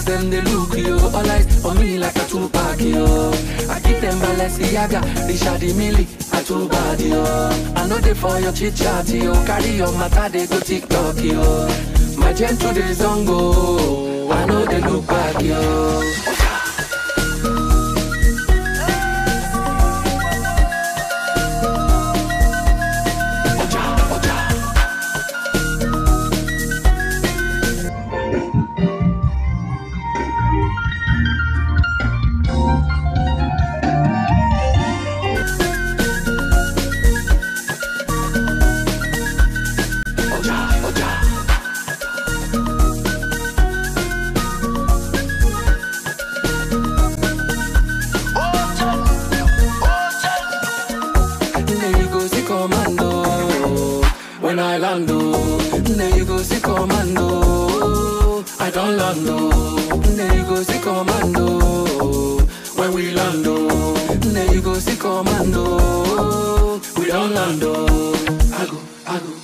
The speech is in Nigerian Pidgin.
girls them they look you. All eyes on me like a two-pack yo. I give them Balenciaga, Richard Mille, a two-bad yo. I know they for your chit-chat yo. Carry your matter they go TikTok yo. My gentle days don't go, I know they look back yo. When I land, there you go, see commando. I don't land, there you go, see commando. When we land, there you go, see commando. We don't land, I go.